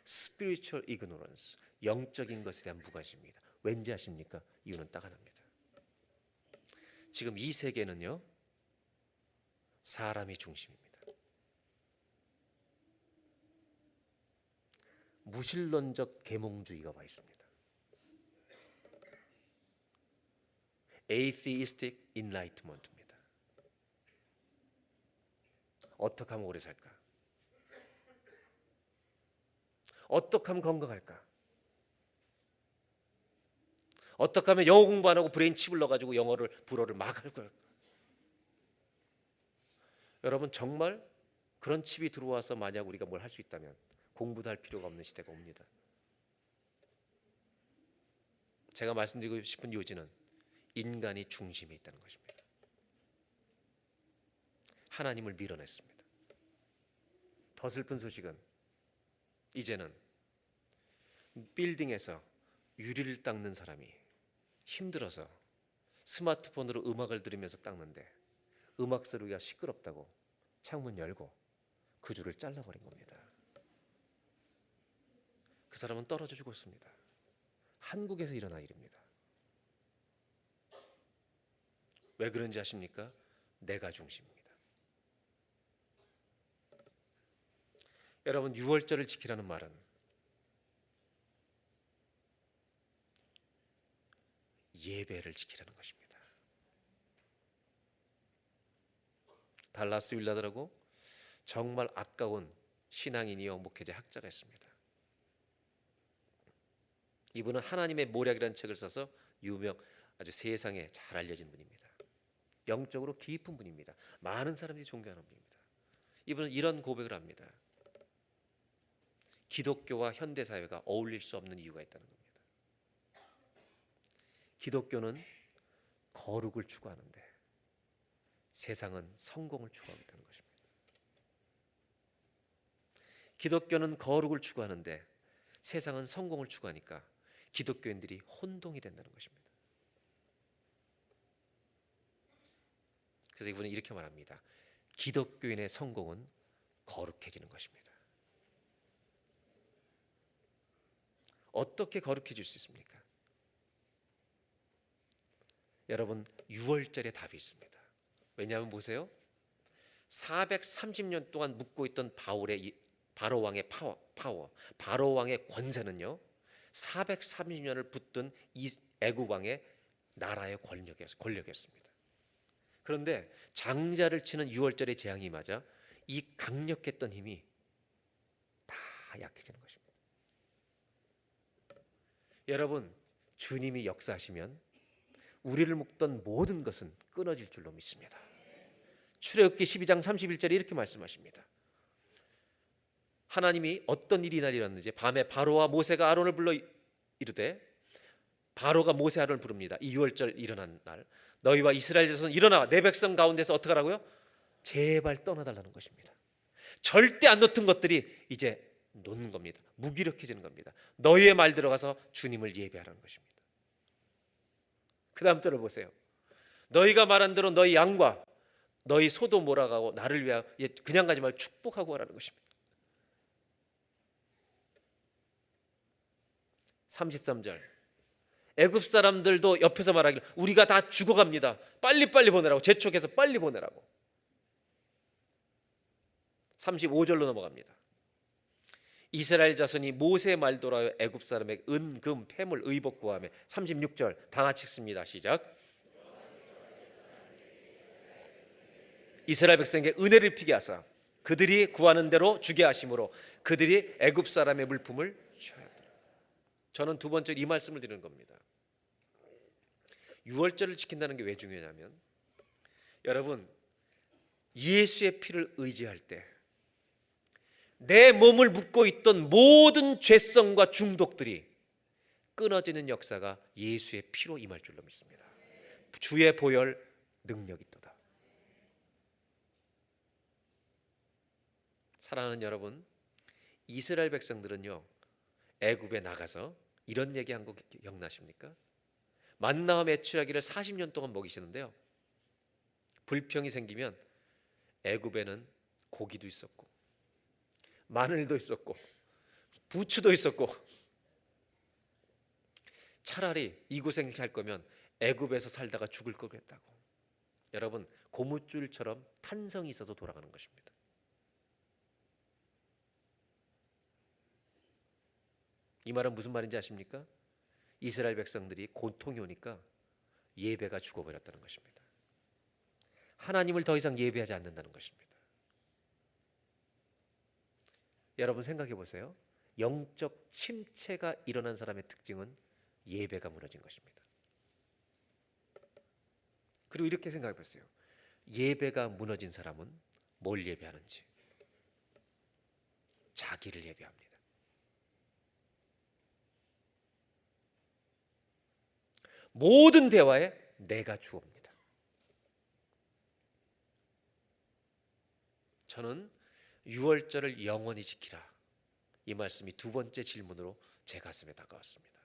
spiritual ignorance, 영적인 것에 대한 무관심입니다. 왠지 아십니까? 이유는 딱 하나입니다. 지금 이 세계는요, 사람이 중심입니다. 무신론적 계몽주의가 와 있습니다. Atheistic Enlightenment입니다. 어떻게 하면 오래 살까? 어떻게 하면 건강할까? 어떻게 하면 영어 공부 안 하고 브레인 칩을 넣어가지고 불어를 막 할 거야? 여러분, 정말 그런 칩이 들어와서 만약 우리가 뭘 할 수 있다면 공부도 할 필요가 없는 시대가 옵니다. 제가 말씀드리고 싶은 요지는 인간이 중심에 있다는 것입니다. 하나님을 밀어냈습니다. 더 슬픈 소식은 이제는 빌딩에서 유리를 닦는 사람이 힘들어서 스마트폰으로 음악을 들으면서 닦는데 음악 소리가 시끄럽다고 창문 열고 그 줄을 잘라버린 겁니다. 그 사람은 떨어져 죽었습니다. 한국에서 일어난 일입니다. 왜 그런지 아십니까? 내가 중심입니다. 여러분, 유월절을 지키라는 말은 예배를 지키라는 것입니다. 달라스 윌라드라고 정말 아까운 신앙인이요 목회자 학자가 있습니다. 이분은 하나님의 모략이라는 책을 써서 아주 세상에 잘 알려진 분입니다. 영적으로 깊은 분입니다. 많은 사람들이 존경하는 분입니다. 이분은 이런 고백을 합니다. 기독교와 현대사회가 어울릴 수 없는 이유가 있다는 겁니다. 기독교는 거룩을 추구하는데 세상은 성공을 추구하고 있다는 것입니다. 기독교는 거룩을 추구하는데 세상은 성공을 추구하니까 기독교인들이 혼동이 된다는 것입니다. 그래서 이분은 이렇게 말합니다. 기독교인의 성공은 거룩해지는 것입니다. 어떻게 거룩해질 수 있습니까? 여러분, 유월절에 답이 있습니다. 왜냐하면 보세요. 430년 동안 묵고 있던 바로 왕의 파워, 바로 왕의 권세는요, 430년을 붙든 이 애굽 왕의 나라의 권력이었습니다. 그런데 장자를 치는 유월절의 재앙이 맞아 이 강력했던 힘이 다 약해지는 것입니다. 여러분, 주님이 역사하시면 우리를 묶던 모든 것은 끊어질 줄로 믿습니다. 출애굽기 12장 31절에 이렇게 말씀하십니다. 하나님이 어떤 일이 일어났는지 밤에 바로와 모세가 아론을 불러 이르되, 바로가 모세 아론을 부릅니다. 이 유월절 일어난 날, 너희와 이스라엘 자손 일어나 내 백성 가운데서 어떻게 하라고요? 제발 떠나달라는 것입니다. 절대 안 놓던 것들이 이제 놓는 겁니다. 무기력해지는 겁니다. 너희의 말 들어가서 주님을 예배하라는 것입니다. 그 다음 절을 보세요. 너희가 말한 대로 너희 양과 너희 소도 몰아가고 나를 위하여 그냥 가지 말고 축복하고 하라는 것입니다. 33절, 애굽 사람들도 옆에서 말하기를 우리가 다 죽어갑니다. 빨리빨리 보내라고, 재촉해서 빨리 보내라고. 35절로 넘어갑니다. 이스라엘 자손이 모세의 말 돌아여 애굽 사람의 은, 금, 폐물, 의복 구하며. 36절 다 같이 읽습니다. 시작. 이스라엘 백성에게 은혜를 피게 하사 그들이 구하는 대로 주게 하심으로 그들이 애굽 사람의 물품을 취하였더라. 저는 두 번째 이 말씀을 드리는 겁니다. 유월절을 지킨다는 게 왜 중요하냐면, 여러분, 예수의 피를 의지할 때 내 몸을 묶고 있던 모든 죄성과 중독들이 끊어지는 역사가 예수의 피로 임할 줄로 믿습니다. 주의 보혈 능력이 있도다. 사랑하는 여러분, 이스라엘 백성들은요, 애굽에 나가서 이런 얘기한 거 기억나십니까? 만나와 메추라기를 40년 동안 먹이시는데요, 불평이 생기면 애굽에는 고기도 있었고 마늘도 있었고 부추도 있었고, 차라리 이 고생 할 거면 애굽에서 살다가 죽을 거겠다고 여러분, 고무줄처럼 탄성이 있어서 돌아가는 것입니다. 이 말은 무슨 말인지 아십니까? 이스라엘 백성들이 고통이 오니까 예배가 죽어버렸다는 것입니다. 하나님을 더 이상 예배하지 않는다는 것입니다. 여러분 생각해 보세요. 영적 침체가 일어난 사람의 특징은 예배가 무너진 것입니다. 그리고 이렇게 생각해 보세요. 예배가 무너진 사람은 뭘 예배하는지? 자기를 예배합니다. 모든 대화에 내가 주어입니다. 저는 유월절을 영원히 지키라, 이 말씀이 두 번째 질문으로 제 가슴에 다가왔습니다.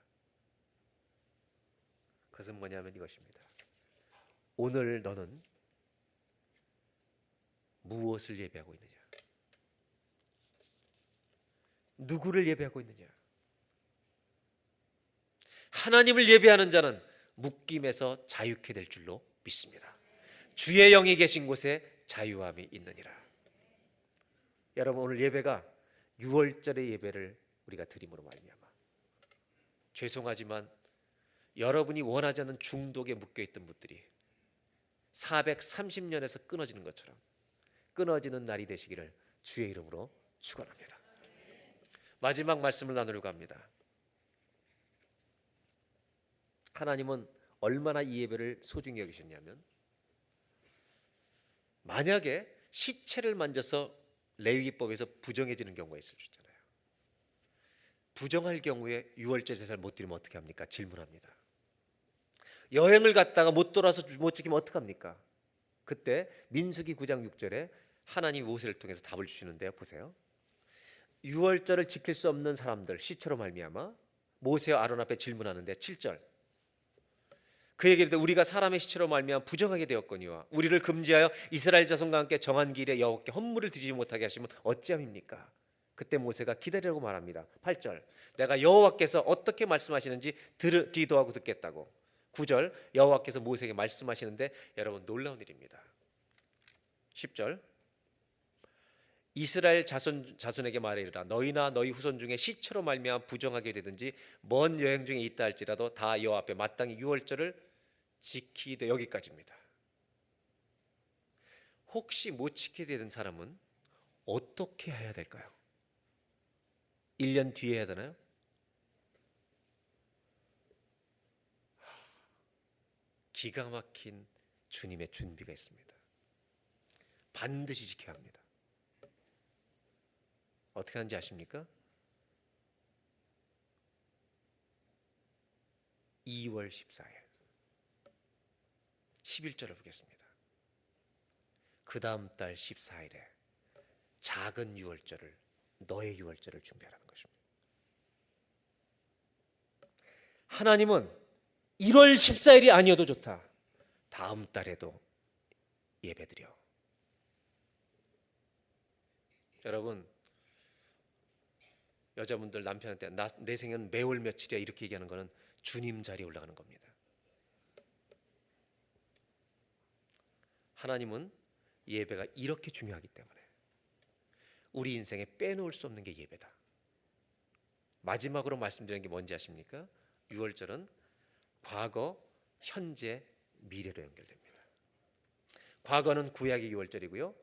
그것은 뭐냐면 이것입니다. 오늘 너는 무엇을 예배하고 있느냐? 누구를 예배하고 있느냐? 하나님을 예배하는 자는 묶임에서 자유케 될 줄로 믿습니다. 주의 영이 계신 곳에 자유함이 있느니라. 여러분, 오늘 예배가 유월절의 예배를 우리가 드림으로 말미암아, 죄송하지만 여러분이 원하지 않는 중독에 묶여있던 분들이 430년에서 끊어지는 것처럼 끊어지는 날이 되시기를 주의 이름으로 축원합니다. 마지막 말씀을 나누려고 합니다. 하나님은 얼마나 이 예배를 소중히 여기셨냐면, 만약에 시체를 만져서 레위기법에서 부정해지는 경우가 있을 수 있잖아요. 부정할 경우에 유월절 제사를 못 드리면 어떻게 합니까? 질문합니다. 여행을 갔다가 못 돌아서 못 지키면 어떡합니까? 그때 민수기 9장 6절에 하나님이 모세를 통해서 답을 주시는데요. 보세요. 유월절을 지킬 수 없는 사람들, 시체로 말미암아 모세와 아론 앞에 질문하는데 7절, 그에게 이르되 우리가 사람의 시체로 말미암아 부정하게 되었거니와 우리를 금지하여 이스라엘 자손과 함께 정한 길에 여호와께 헌물을 드리지 못하게 하시면 어찌함입니까? 그때 모세가 기다리라고 말합니다. 8절, 내가 여호와께서 어떻게 말씀하시는지 기도하고 듣겠다고. 9절, 여호와께서 모세에게 말씀하시는데 여러분 놀라운 일입니다. 10절, 이스라엘 자손에게 말하리라. 너희나 너희 후손 중에 시체로 말미암아 부정하게 되든지 먼 여행 중에 있다 할지라도 다 여호와 앞에 마땅히 유월절을 지키되. 여기까지입니다. 혹시 못 지키게 된 사람은 어떻게 해야 될까요? 1년 뒤에 해야 되나요? 기가 막힌 주님의 준비가 있습니다. 반드시 지켜야 합니다. 어떻게 하는지 아십니까? 2월 14일 11절을 보겠습니다. 그 다음 달 14일에 작은 유월절을, 너의 유월절을 준비하라는 것입니다. 하나님은 1월 14일이 아니어도 좋다, 다음 달에도 예배드려. 여러분, 여자분들 남편한테 내 생은 매월 며칠이야 이렇게 얘기하는 것은 주님 자리에 올라가는 겁니다. 하나님은 예배가 이렇게 중요하기 때문에 우리 인생에 빼놓을 수 없는 게 예배다. 마지막으로 말씀드리는 게 뭔지 아십니까? 유월절은 과거, 현재, 미래로 연결됩니다. 과거는 구약의 유월절이고요,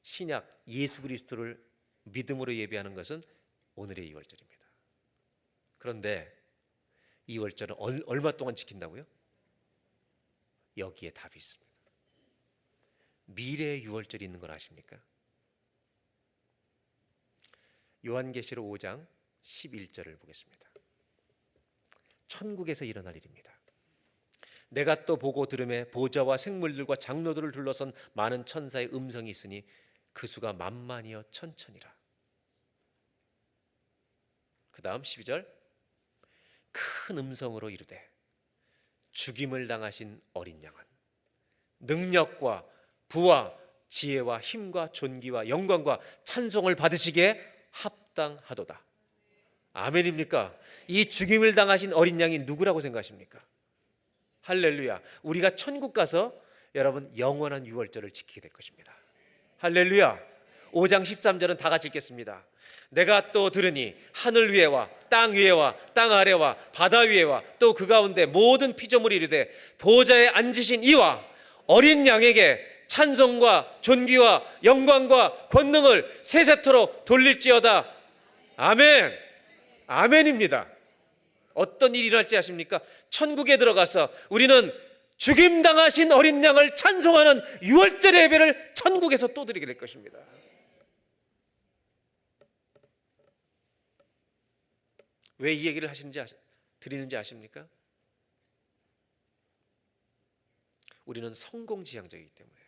신약 예수 그리스도를 믿음으로 예배하는 것은 오늘의 유월절입니다. 그런데 유월절은 얼마 동안 지킨다고요? 여기에 답이 있습니다. 미래의 유월절이 있는 걸 아십니까? 요한계시록 5장 11절을 보겠습니다. 천국에서 일어날 일입니다. 내가 또 보고 들음에 보좌와 생물들과 장로들을 둘러선 많은 천사의 음성이 있으니 그 수가 만만이여 천천이라. 그 다음 12절, 큰 음성으로 이르되 죽임을 당하신 어린 양은 능력과 부와 지혜와 힘과 존귀와 영광과 찬송을 받으시기에 합당하도다. 아멘입니까? 이 죽임을 당하신 어린 양이 누구라고 생각하십니까? 할렐루야. 우리가 천국 가서 여러분 영원한 유월절을 지키게 될 것입니다. 할렐루야. 5장 13절은 다 같이 읽겠습니다. 내가 또 들으니 하늘 위에와 땅 위에와 땅 아래와 바다 위에와 또 그 가운데 모든 피조물이 이르되 보좌에 앉으신 이와 어린 양에게 찬송과 존귀와 영광과 권능을 세세토록 돌릴지어다. 아멘. 아멘입니다. 어떤 일이 일어날지 아십니까? 천국에 들어가서 우리는 죽임당하신 어린 양을 찬송하는 유월절 예배를 천국에서 또 드리게 될 것입니다. 왜 이 얘기를 드리는지 아십니까? 우리는 성공지향적이기 때문에,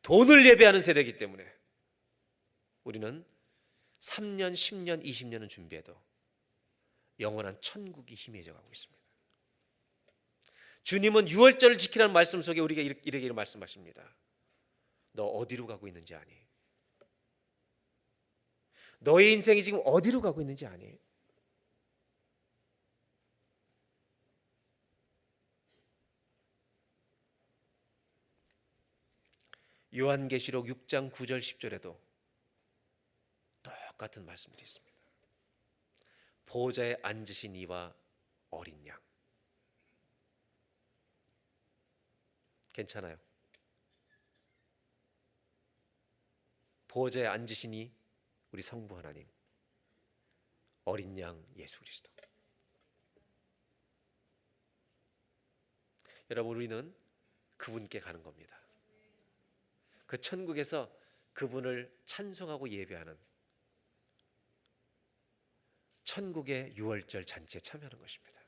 돈을 예배하는 세대이기 때문에 우리는 3년, 10년, 20년은 준비해도 영원한 천국이 희미해져 가고 있습니다. 주님은 유월절을 지키라는 말씀 속에 우리에게 이렇게 말씀하십니다. 너 어디로 가고 있는지 아니? 너의 인생이 지금 어디로 가고 있는지 아니? 요한계시록 6장 9절 10절에도 똑같은 말씀들이 있습니다. 보좌에 앉으신 이와 어린 양. 괜찮아요. 보좌에 앉으신 이 우리 성부 하나님, 어린 양 예수 그리스도. 여러분 우리는 그분께 가는 겁니다. 그 천국에서 그분을 찬송하고 예배하는 천국의 유월절 잔치에 참여하는 것입니다.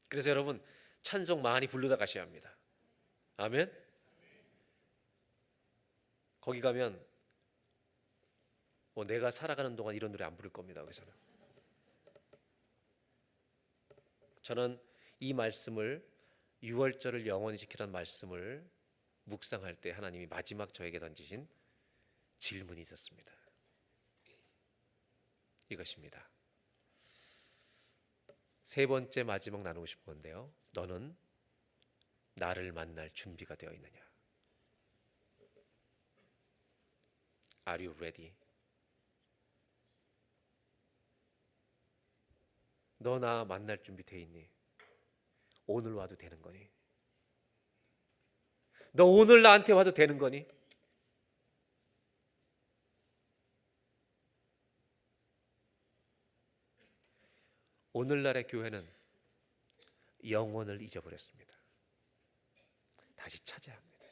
그래서 여러분 찬송 많이 부르다 가셔야 합니다. 아멘. 거기 가면 내가 살아가는 동안 이런 노래 안 부를 겁니다. 거기서는. 저는 이 말씀을 유월절을 영원히 지키라는 말씀을 묵상할 때 하나님이 마지막 저에게 던지신 질문이 있었습니다. 이것입니다. 세 번째 마지막 나누고 싶은 건데요. 너는 나를 만날 준비가 되어 있느냐? Are you ready? 너 나 만날 준비 돼 있니? 오늘 와도 되는 거니? 너 오늘 나한테 와도 되는 거니? 오늘날의 교회는 영혼을 잊어버렸습니다. 다시 찾아야 합니다.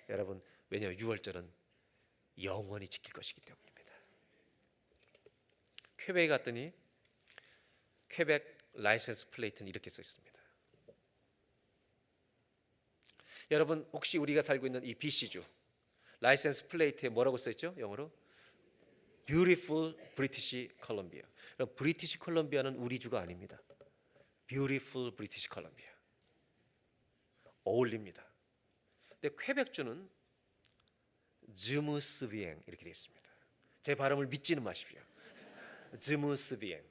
여러분, 왜냐하면 유월절은 영원히 지킬 것이기 때문입니다. 퀘벡에 갔더니 퀘벡 라이센스 플레이트는 이렇게 써 있습니다. 여러분 혹시 우리가 살고 있는 이 BC주 라이센스 플레이트에 뭐라고 써 있죠? 영어로 Beautiful British Columbia. 브리티시 콜롬비아는 우리 주가 아닙니다. Beautiful British Columbia. 어울립니다. 근데 퀘벡주는 즈무스비엥 이렇게 되어 있습니다. 제 발음을 믿지는 마십시오. 즈무스비엥.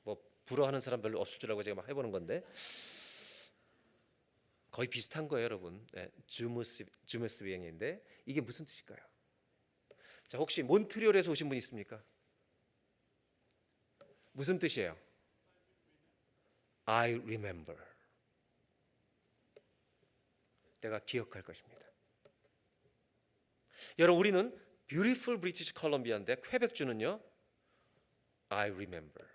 뭐 불어하는 사람 별로 없을 줄 알고 제가 막 해보는 건데 거의 비슷한 거예요, 여러분. 네, 즈무스비엥인데 이게 무슨 뜻일까요? 자, 혹시 몬트리올에서 오신 분 있습니까? 무슨 뜻이에요? I remember. 내가 기억할 것입니다. 여러분 우리는 Beautiful British Columbia인데 퀘벡주는요 I remember.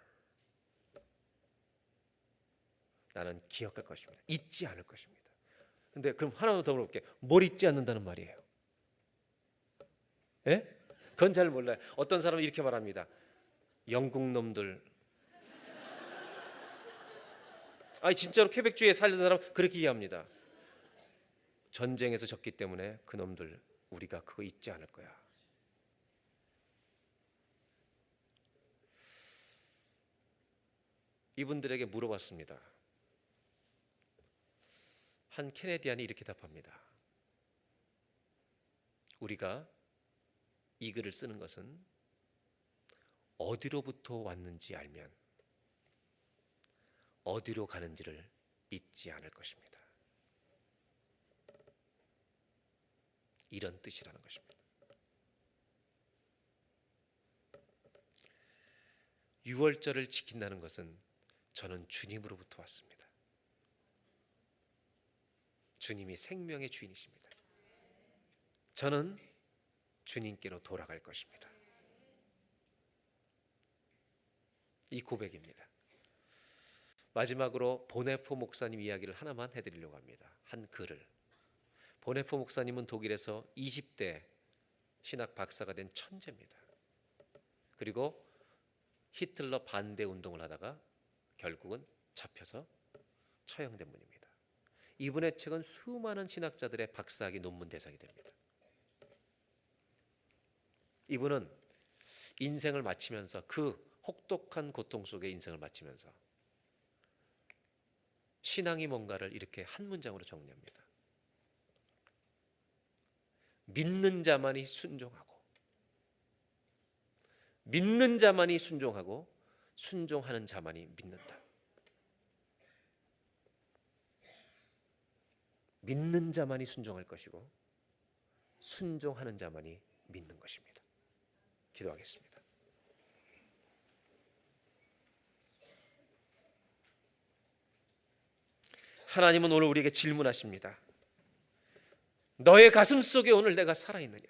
나는 기억할 것입니다. 잊지 않을 것입니다. 근데 그럼 하나 더 물어볼게요. 뭘 잊지 않는다는 말이에요? 예? 그건 잘 몰라요. 어떤 사람은 이렇게 말합니다. 영국 놈들. 아니 진짜로 퀘벡주에 살던 사람 그렇게 이해합니다. 전쟁에서 졌기 때문에 그 놈들 우리가 그거 잊지 않을 거야. 이분들에게 물어봤습니다. 한 캐네디안이 이렇게 답합니다. 우리가 이 글을 쓰는 것은 어디로부터 왔는지 알면 어디로 가는지를 잊지 않을 것입니다. 이런 뜻이라는 것입니다. 유월절을 지킨다는 것은 저는 주님으로부터 왔습니다. 주님이 생명의 주인이십니다. 저는 주님께로 돌아갈 것입니다. 이 고백입니다. 마지막으로 보네포 목사님 이야기를 하나만 해드리려고 합니다. 한 글을. 보네포 목사님은 독일에서 20대 신학 박사가 된 천재입니다. 그리고 히틀러 반대 운동을 하다가 결국은 잡혀서 처형된 분입니다. 이분의 책은 수많은 신학자들의 박사학위 논문 대상이 됩니다. 이분은 인생을 마치면서 그 혹독한 고통 속에 인생을 마치면서 신앙이 뭔가를 이렇게 한 문장으로 정리합니다. 믿는 자만이 순종하고, 믿는 자만이 순종하고, 순종하는 자만이 믿는다. 믿는 자만이 순종할 것이고, 순종하는 자만이 믿는 것입니다. 기도하겠습니다. 하나님은 오늘 우리에게 질문하십니다. 너의 가슴 속에 오늘 내가 살아있느냐?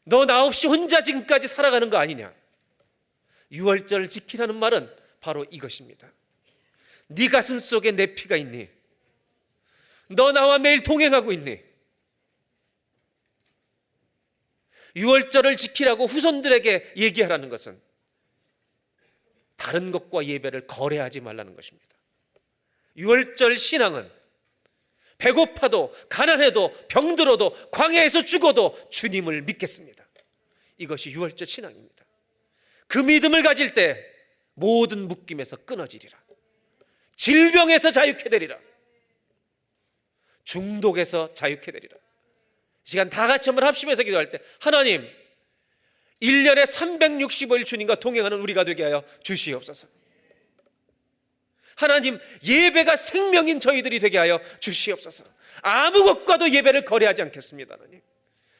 너 나 없이 혼자 지금까지 살아가는 거 아니냐? 유월절을 지키라는 말은 바로 이것입니다. 네 가슴 속에 내 피가 있니? 너 나와 매일 동행하고 있니? 유월절을 지키라고 후손들에게 얘기하라는 것은 다른 것과 예배를 거래하지 말라는 것입니다. 유월절 신앙은 배고파도 가난해도 병들어도 광야에서 죽어도 주님을 믿겠습니다. 이것이 유월절 신앙입니다. 그 믿음을 가질 때 모든 묶임에서 끊어지리라. 질병에서 자유케 되리라. 중독에서 자유케 되리라. 이 시간 다 같이 한번 합심해서 기도할 때 하나님 1년에 365일 주님과 동행하는 우리가 되게 하여 주시옵소서. 하나님 예배가 생명인 저희들이 되게 하여 주시옵소서. 아무 것과도 예배를 거래하지 않겠습니다. 하나님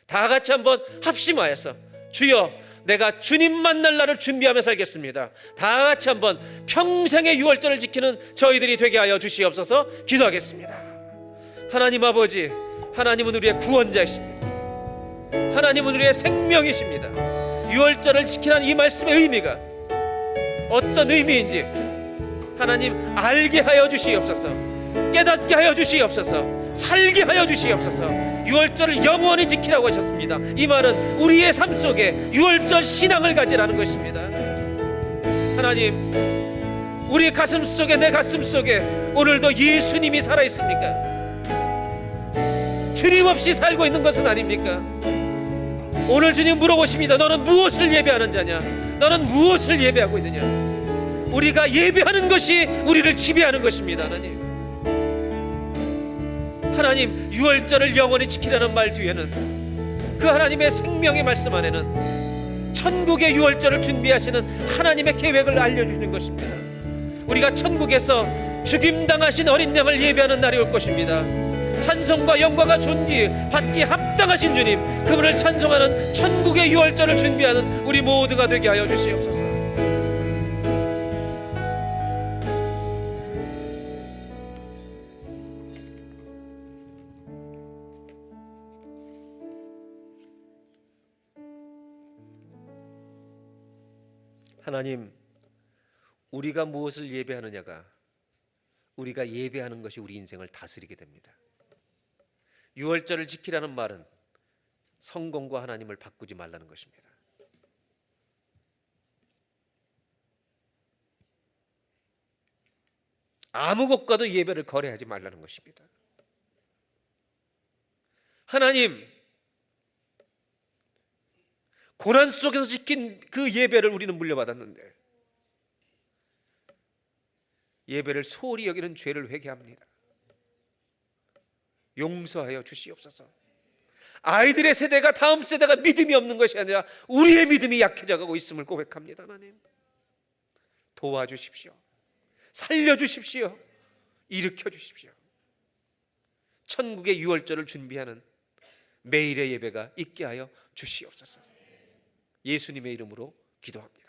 다 같이 한번 합심하여서 주여 내가 주님 만날 날을 준비하며 살겠습니다. 다 같이 한번 평생의 유월절을 지키는 저희들이 되게 하여 주시옵소서. 기도하겠습니다. 하나님 아버지, 하나님은 우리의 구원자이십니다. 하나님은 우리의 생명이십니다. 유월절을 지키라는 이 말씀의 의미가 어떤 의미인지 하나님 알게 하여 주시옵소서. 깨닫게 하여 주시옵소서. 살게 하여 주시옵소서. 유월절을 영원히 지키라고 하셨습니다. 이 말은 우리의 삶 속에 유월절 신앙을 가지라는 것입니다. 하나님 우리 가슴 속에 내 가슴 속에 오늘도 예수님이 살아있습니까? 주님 없이 살고 있는 것은 아닙니까? 오늘 주님 물어보십니다. 너는 무엇을 예배하는 자냐? 너는 무엇을 예배하고 있느냐? 우리가 예배하는 것이 우리를 지배하는 것입니다. 하나님 유월절을 영원히 지키라는 말 뒤에는 그 하나님의 생명의 말씀 안에는 천국의 유월절을 준비하시는 하나님의 계획을 알려주시는 것입니다. 우리가 천국에서 죽임당하신 어린 양을 예배하는 날이 올 것입니다. 찬송과 영광과 존귀 받기에 합당하신 주님, 그분을 찬송하는 천국의 유월절을 준비하는 우리 모두가 되게 하여 주시옵소서. 하나님, 우리가 무엇을 예배하느냐가 우리가 예배하는 것이 우리 인생을 다스리게 됩니다. 유월절을 지키라는 말은 성공과 하나님을 바꾸지 말라는 것입니다. 아무 것과도 예배를 거래하지 말라는 것입니다. 하나님, 고난 속에서 지킨 그 예배를 우리는 물려받았는데 예배를 소홀히 여기는 죄를 회개합니다. 용서하여 주시옵소서. 아이들의 세대가 다음 세대가 믿음이 없는 것이 아니라 우리의 믿음이 약해져가고 있음을 고백합니다. 하나님 도와주십시오. 살려주십시오. 일으켜 주십시오. 천국의 유월절을 준비하는 매일의 예배가 있게 하여 주시옵소서. 예수님의 이름으로 기도합니다.